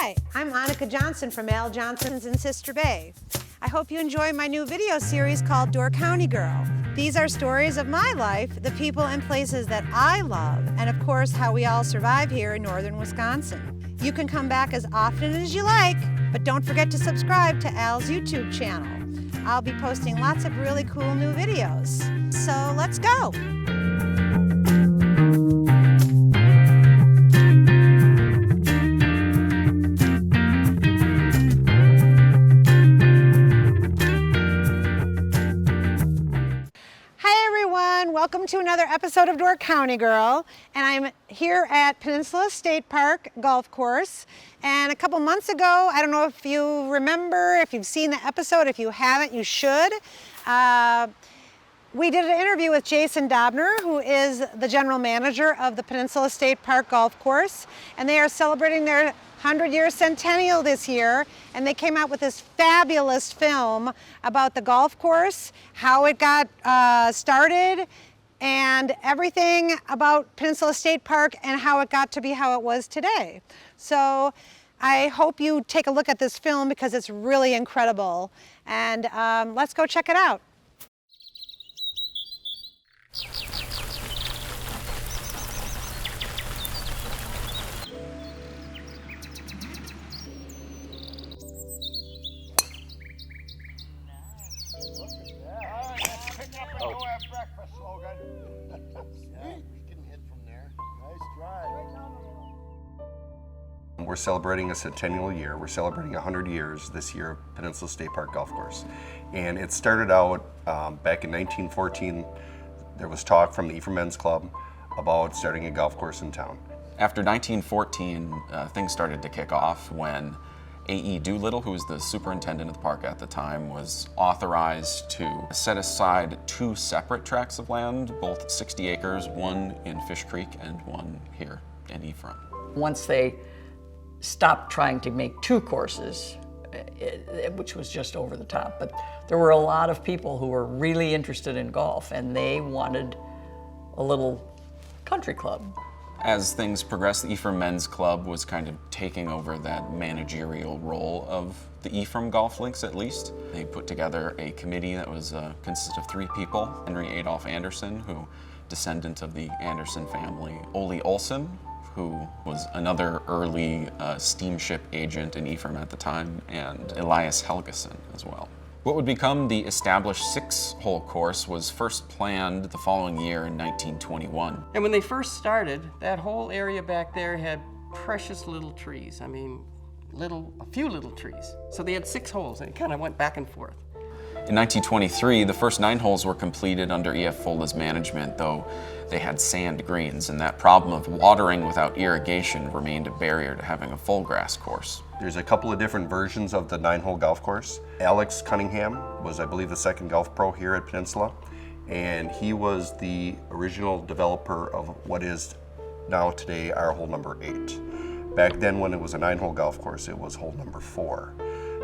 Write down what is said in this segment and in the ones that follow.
Hi, I'm Annika Johnson from Al Johnson's in Sister Bay. I hope you enjoy my new video series called Door County Girl. These are stories of my life, the people and places that I love, and of course how we all survive here in northern Wisconsin. You can come back as often as you like, but don't forget to subscribe to Al's YouTube channel. I'll be posting lots of really cool new videos. So let's go. Welcome to another episode of Door County Girl, and I'm here at Peninsula State Park Golf Course. And a couple months ago, I don't know if you remember, if you've seen the episode, if you haven't, you should. We did an interview with Jason Daubner, who is the general manager of the Peninsula State Park Golf Course, and they are celebrating their 100-year centennial this year, and they came out with this fabulous film about the golf course, how it got started, and everything about Peninsula State Park and how it got to be how it was today. So I hope you take a look at this film because it's really incredible. And let's go check it out. We're celebrating a centennial year. We're celebrating 100 years this year of Peninsula State Park Golf Course. And it started out back in 1914. There was talk from the Ephraim Men's Club about starting a golf course in town. After 1914, things started to kick off when A.E. Doolittle, who was the superintendent of the park at the time, was authorized to set aside two separate tracts of land, both 60 acres, one in Fish Creek and one here in Ephraim. Once they stopped trying to make two courses, which was just over the top, but there were a lot of people who were really interested in golf and they wanted a little country club. As things progressed, the Ephraim Men's Club was kind of taking over that managerial role of the Ephraim golf links, at least. They put together a committee that was consisted of three people: Henry Adolph Anderson, who descendant of the Anderson family; Ole Olson, who was another early steamship agent in Ephraim at the time; and Elias Helgeson as well. What would become the established 6-hole course was first planned the following year in 1921. And when they first started, that whole area back there had precious little trees. I mean, a few little trees. So they had 6 holes and it kind of went back and forth. In 1923, the first 9 holes were completed under E.F. Folda's management, though they had sand greens, and that problem of watering without irrigation remained a barrier to having a full grass course. There's a couple of different versions of the 9-hole golf course. Alex Cunningham was, I believe, the second golf pro here at Peninsula, and he was the original developer of what is now today our hole number 8. Back then, when it was a 9-hole golf course, it was hole number 4.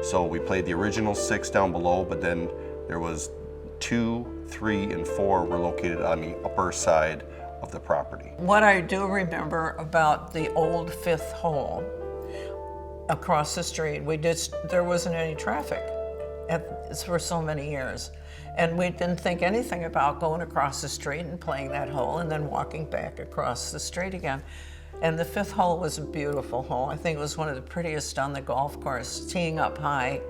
So we played the original 6 down below, but then there was 2, 3, and 4 were located on the upper side of the property. What I do remember about the old 5th hole across the street, there wasn't any traffic for so many years. And we didn't think anything about going across the street and playing that hole and then walking back across the street again. And the 5th hole was a beautiful hole. I think it was one of the prettiest on the golf course, teeing up high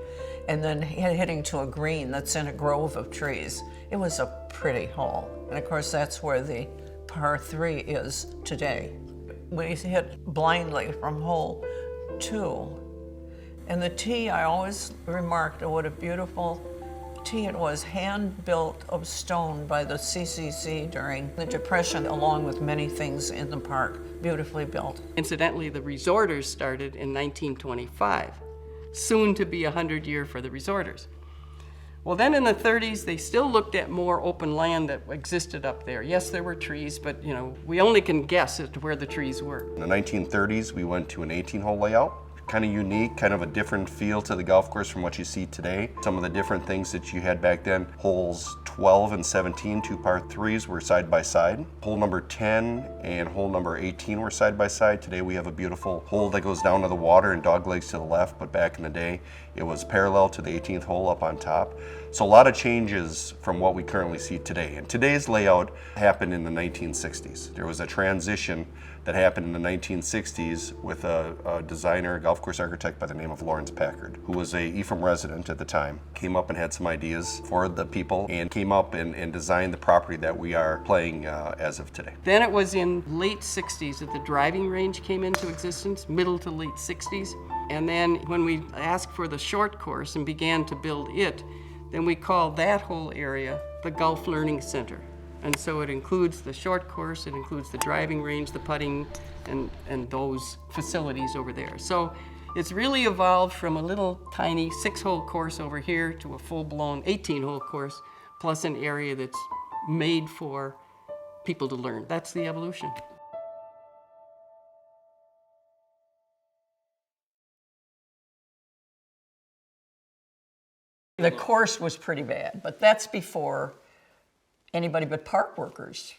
and then hitting to a green that's in a grove of trees. It was a pretty hole. And of course, that's where the par 3 is today. We hit blindly from hole 2. And the tee, I always remarked what a beautiful tee it was, hand-built of stone by the CCC during the Depression, along with many things in the park, beautifully built. Incidentally, the resorters started in 1925, soon to be 100 year for the resorters. Well, then in the 30s, they still looked at more open land that existed up there. Yes, there were trees, but we only can guess as to where the trees were. In the 1930s, we went to an 18-hole layout, kind of unique, kind of a different feel to the golf course from what you see today. Some of the different things that you had back then, holes 12 and 17, two par threes, were side by side. Hole number 10 and hole number 18 were side by side. Today we have a beautiful hole that goes down to the water and dog legs to the left, but back in the day it was parallel to the 18th hole up on top. So a lot of changes from what we currently see today. And today's layout happened in the 1960s. There was a transition that happened in the 1960s with a designer, a golf course architect by the name of Lawrence Packard, who was a Ephraim resident at the time. Came up and had some ideas for the people and came up and designed the property that we are playing as of today. Then it was in late 60s that the driving range came into existence, middle to late 60s. And then when we asked for the short course and began to build it, then we called that whole area the Golf Learning Center. And so it includes the short course, it includes the driving range, the putting, and those facilities over there. So it's really evolved from a little tiny 6-hole course over here to a full-blown 18-hole course, plus an area that's made for people to learn. That's the evolution. The course was pretty bad, but that's before anybody but park workers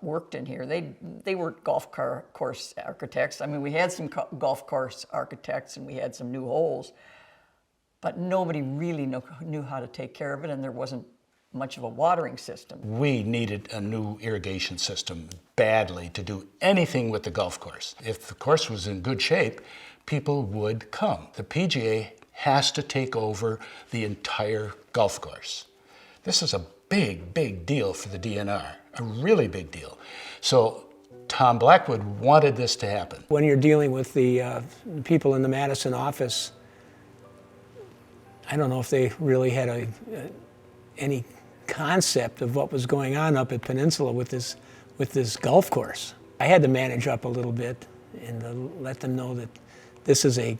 worked in here. They were golf course architects. I mean, we had some golf course architects and we had some new holes, but nobody really knew how to take care of it, and there wasn't much of a watering system. We needed a new irrigation system badly to do anything with the golf course. If the course was in good shape, people would come. The PGA has to take over the entire golf course. This is a big, big deal for the DNR, a really big deal. So Tom Blackwood wanted this to happen. When you're dealing with the people in the Madison office, I don't know if they really had any concept of what was going on up at Peninsula with this golf course. I had to manage up a little bit and let them know that this is a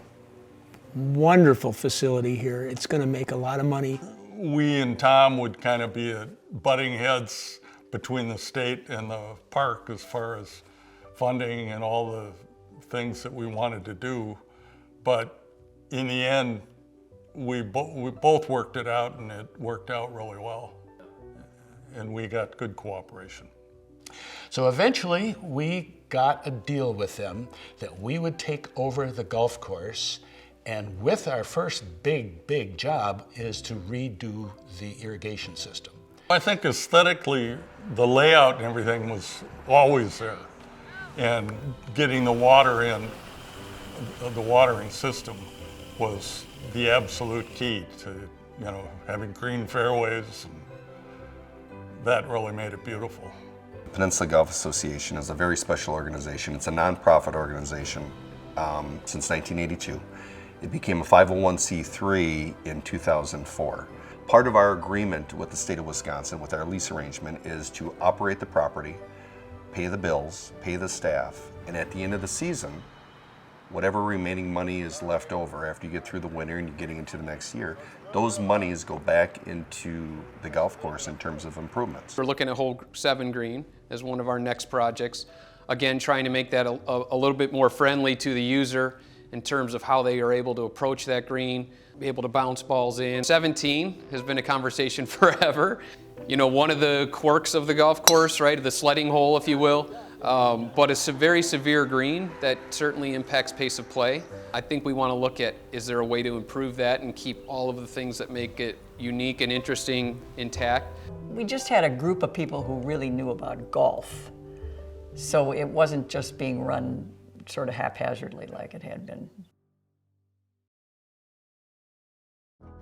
wonderful facility here. It's going to make a lot of money. We and Tom would kind of be at butting heads between the state and the park as far as funding and all the things that we wanted to do. But in the end, we both worked it out, and it worked out really well. And we got good cooperation. So eventually we got a deal with them that we would take over the golf course, and with our first big job is to redo the irrigation system. I think aesthetically, the layout and everything was always there. And getting the water in, the watering system was the absolute key to, having green fairways. And that really made it beautiful. Peninsula Golf Association is a very special organization. It's a nonprofit organization since 1982. It became a 501c3 in 2004. Part of our agreement with the state of Wisconsin, with our lease arrangement, is to operate the property, pay the bills, pay the staff, and at the end of the season, whatever remaining money is left over after you get through the winter and you're getting into the next year, those monies go back into the golf course in terms of improvements. We're looking at hole 7 green as one of our next projects. Again, trying to make that a little bit more friendly to the user in terms of how they are able to approach that green, be able to bounce balls in. 17 has been a conversation forever. One of the quirks of the golf course, right, the sledding hole, if you will, but it's a very severe green that certainly impacts pace of play. I think we want to look at, is there a way to improve that and keep all of the things that make it unique and interesting intact? We just had a group of people who really knew about golf. So it wasn't just being run sort of haphazardly like it had been.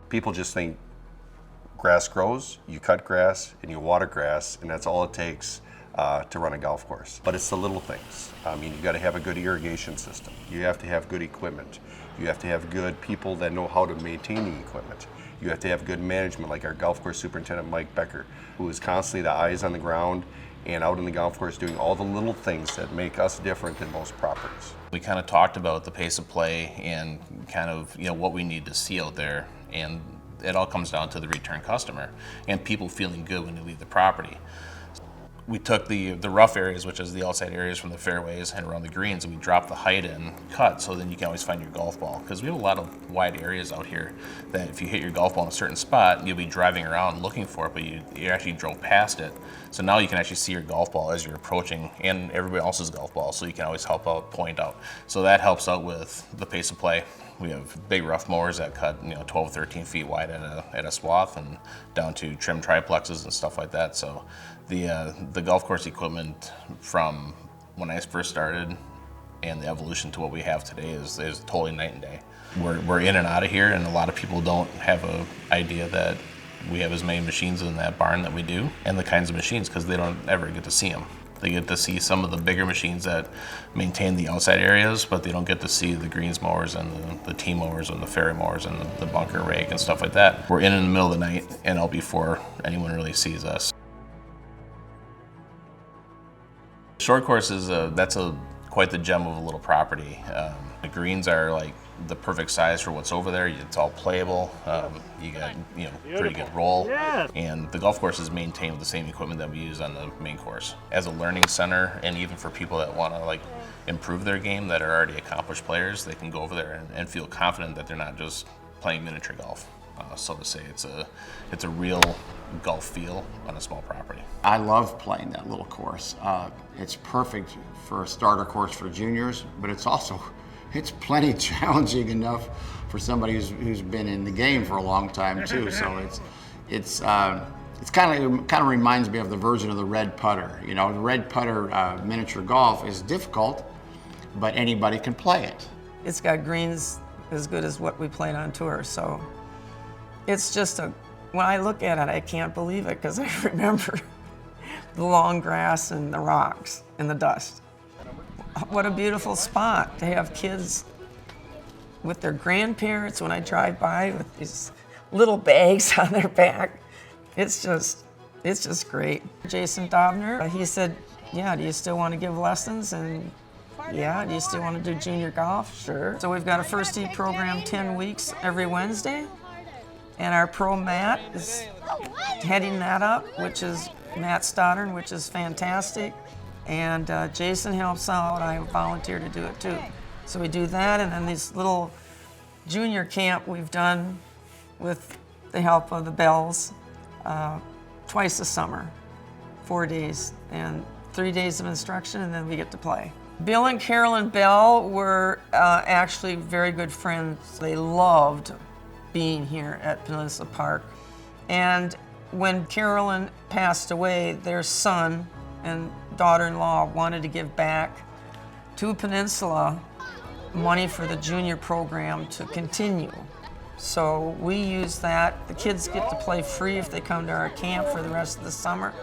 People just think grass grows, you cut grass, and you water grass, and that's all it takes to run a golf course. But it's the little things. I mean, you got to have a good irrigation system. You have to have good equipment. You have to have good people that know how to maintain the equipment. You have to have good management, like our golf course superintendent, Mike Becker, who is constantly the eyes on the ground and out in the golf course doing all the little things that make us different than most properties. We kind of talked about the pace of play and kind of what we need to see out there, and it all comes down to the return customer and people feeling good when they leave the property. we took the rough areas, which is the outside areas from the fairways and around the greens, and we dropped the height in cut, so then you can always find your golf ball. Because we have a lot of wide areas out here that if you hit your golf ball in a certain spot, you'll be driving around looking for it, but you actually drove past it. So now you can actually see your golf ball as you're approaching, and everybody else's golf ball, so you can always help out, point out. So that helps out with the pace of play. We have big rough mowers that cut 12, 13 feet wide at a swath, and down to trim triplexes and stuff like that. So the golf course equipment from when I first started and the evolution to what we have today is totally night and day. We're in and out of here, and a lot of people don't have an idea that we have as many machines in that barn that we do, and the kinds of machines, because they don't ever get to see them. They get to see some of the bigger machines that maintain the outside areas, but they don't get to see the greens mowers and the tee mowers and the fairway mowers and the bunker rake and stuff like that. We're in the middle of the night and out before anyone really sees us. Short course is quite the gem of a little property. The greens are like the perfect size for what's over there. It's all playable. You got pretty good roll, and the golf course is maintained with the same equipment that we use on the main course. As a learning center, and even for people that want to improve their game, that are already accomplished players, they can go over there and feel confident that they're not just playing miniature golf. So to say, it's a real golf feel on a small property. I love playing that little course. It's perfect for a starter course for juniors, but it's plenty challenging enough for somebody who's been in the game for a long time too. So it's kind of reminds me of the version of the red putter. The red putter miniature golf is difficult, but anybody can play it. It's got greens as good as what we played on tour, so it's just when I look at it, I can't believe it, because I remember the long grass and the rocks and the dust. What a beautiful spot to have kids with their grandparents when I drive by with these little bags on their back. It's just great. Jason Daubner, he said, yeah, do you still want to give lessons? And yeah, do you still want to do junior golf? Sure. So we've got a first tee program 10 weeks every Wednesday. And our pro Matt is heading that up, which is Matt Stoddard, which is fantastic. And Jason helps out. I volunteer to do it too. So we do that, and then this little junior camp we've done with the help of the Bells twice a summer, 4 days, and 3 days of instruction, and then we get to play. Bill and Carolyn Bell were actually very good friends. They loved being here at Peninsula Park. And when Carolyn passed away, their son and daughter-in-law wanted to give back to Peninsula money for the junior program to continue. So we use that. The kids get to play free if they come to our camp for the rest of the summer.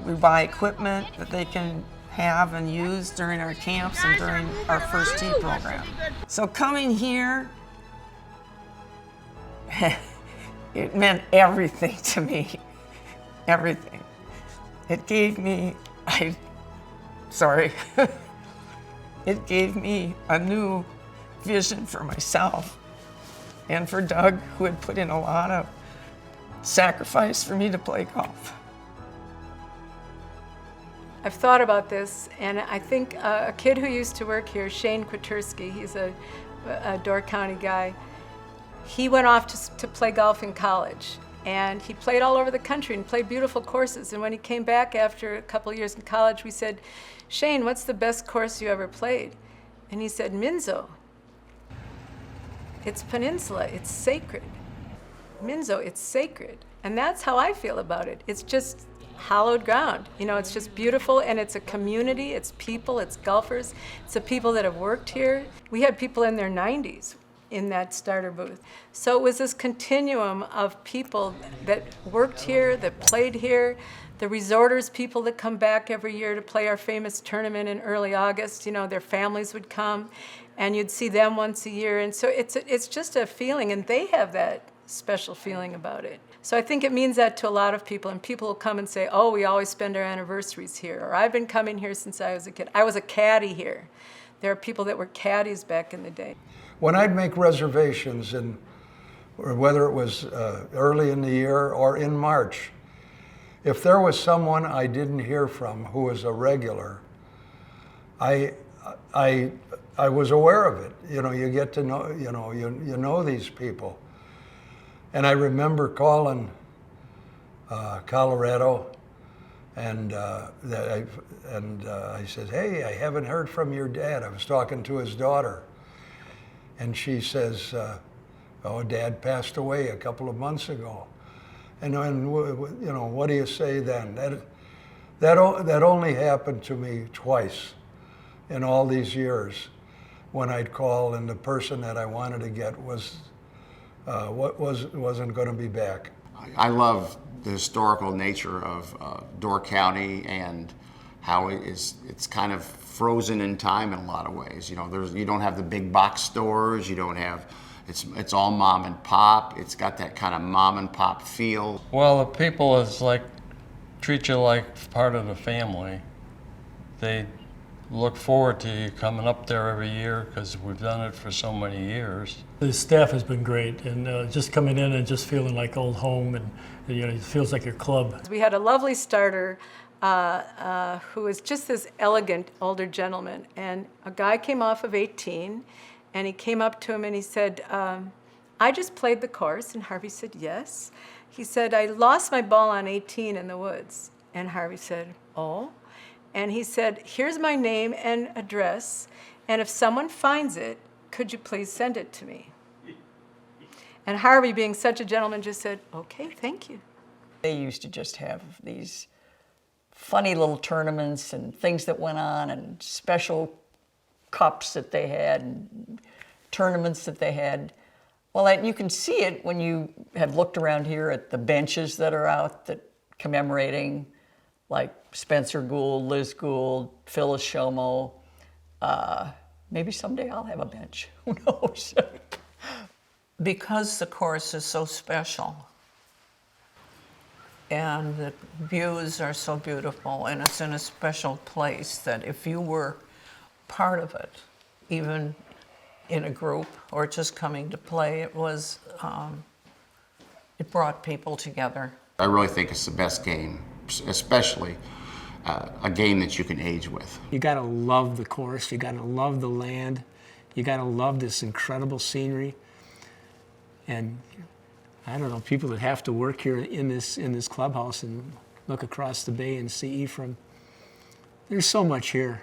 We buy equipment that they can have and use during our camps and during our first tee program. So coming here, it meant everything to me, everything. It gave me, it gave me a new vision for myself and for Doug, who had put in a lot of sacrifice for me to play golf. I've thought about this, and I think a kid who used to work here, Shane Kwiatkowski, he's a Door County guy, he went off to play golf in college, and he played all over the country and played beautiful courses. And when he came back after a couple of years in college, we said, Shane, what's the best course you ever played? And he said, Minzo. It's Peninsula, it's sacred. Minzo, it's sacred. And that's how I feel about it. It's just hallowed ground. It's just beautiful, and it's a community, it's people, it's golfers, it's the people that have worked here. We had people in their 90s in that starter booth. So it was this continuum of people that worked here, that played here, the resorters, people that come back every year to play our famous tournament in early August. Their families would come, and you'd see them once a year. And so it's just a feeling, and they have that special feeling about it. So I think it means that to a lot of people, and people will come and say, oh, we always spend our anniversaries here, or I've been coming here since I was a kid. I was a caddy here. There are people that were caddies back in the day. When I'd make reservations, or whether it was early in the year or in March, if there was someone I didn't hear from who was a regular, I was aware of it. You know, you get to know, you know these people. And I remember calling Colorado, and I said, hey, I haven't heard from your dad. I was talking to his daughter. And she says, oh, Dad passed away a couple of months ago. And you know, what do you say then? That only happened to me twice in all these years, when I'd call and the person that I wanted to get wasn't going to be back. I love the historical nature of Door County and how it's kind of frozen in time in a lot of ways. You know, you don't have the big box stores. You don't have. It's all mom and pop. It's got that kind of mom and pop feel. Well, the people is like treat you like part of the family. They look forward to you coming up there every year because we've done it for so many years. The staff has been great, and just coming in and just feeling like old home, and you know, it feels like your club. We had a lovely starter who was just this elegant older gentleman, and a guy came off of 18, and he came up to him and he said, I just played the course, and Harvey said, yes. He said, I lost my ball on 18 in the woods, and Harvey said, oh. And he said, here's my name and address, and if someone finds it, could you please send it to me? And Harvey, being such a gentleman, just said, okay, thank you. They used to just have these funny little tournaments and things that went on, and special cups that they had, and tournaments that they had. Well, you can see it when you have looked around here at the benches that are out that commemorating, like Spencer Gould, Liz Gould, Phyllis Shomo. Maybe someday I'll have a bench. Who knows? Because the course is so special, and the views are so beautiful, and it's in a special place, that if you were part of it, even in a group or just coming to play, it brought people together. I really think it's the best game, especially a game that you can age with. You gotta love the course, you gotta love the land, you gotta love this incredible scenery. And I don't know, people that have to work here in this clubhouse and look across the bay and see Ephraim, there's so much here.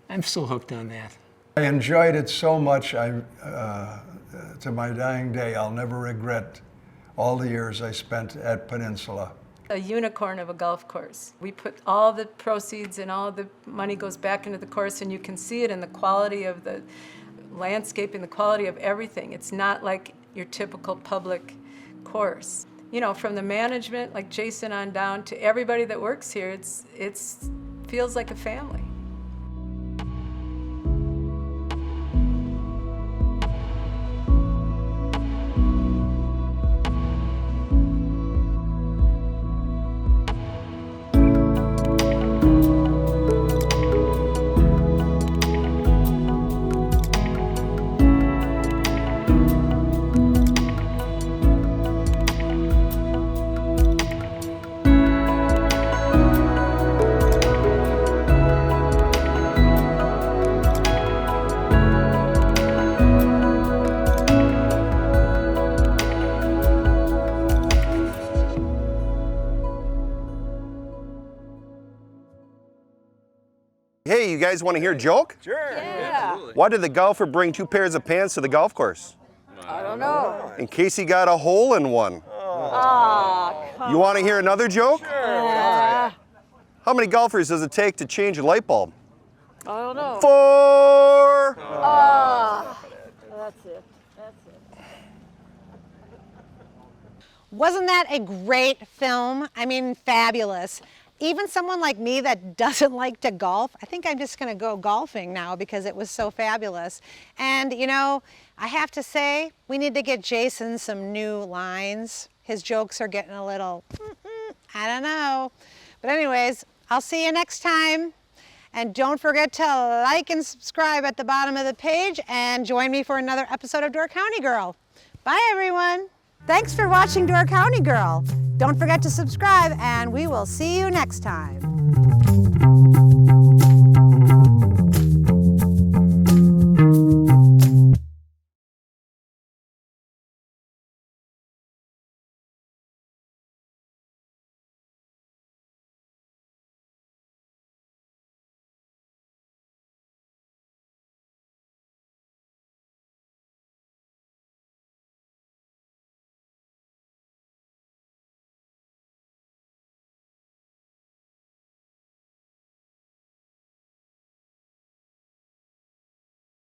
I'm still hooked on that. I enjoyed it so much, to my dying day, I'll never regret all the years I spent at Peninsula. A unicorn of a golf course. We put all the proceeds and all the money goes back into the course, and you can see it in the quality of the landscape and the quality of everything. It's not like your typical public course. You know, from the management, like Jason on down, to everybody that works here, it feels like a family. Hey, you guys want to hear a joke? Sure. Yeah. Why did the golfer bring 2 pairs of pants to the golf course? I don't know. In case he got a hole in one. You want to hear another joke? Sure. How many golfers does it take to change a light bulb? I don't know. 4! That's it. Wasn't that a great film? I mean, fabulous. Even someone like me that doesn't like to golf, I think I'm just gonna go golfing now because it was so fabulous. And you know, I have to say, we need to get Jason some new lines. His jokes are getting a little, I don't know. But anyways, I'll see you next time. And don't forget to like and subscribe at the bottom of the page, and join me for another episode of Door County Girl. Bye everyone. Thanks for watching Door County Girl. Don't forget to subscribe, and we will see you next time.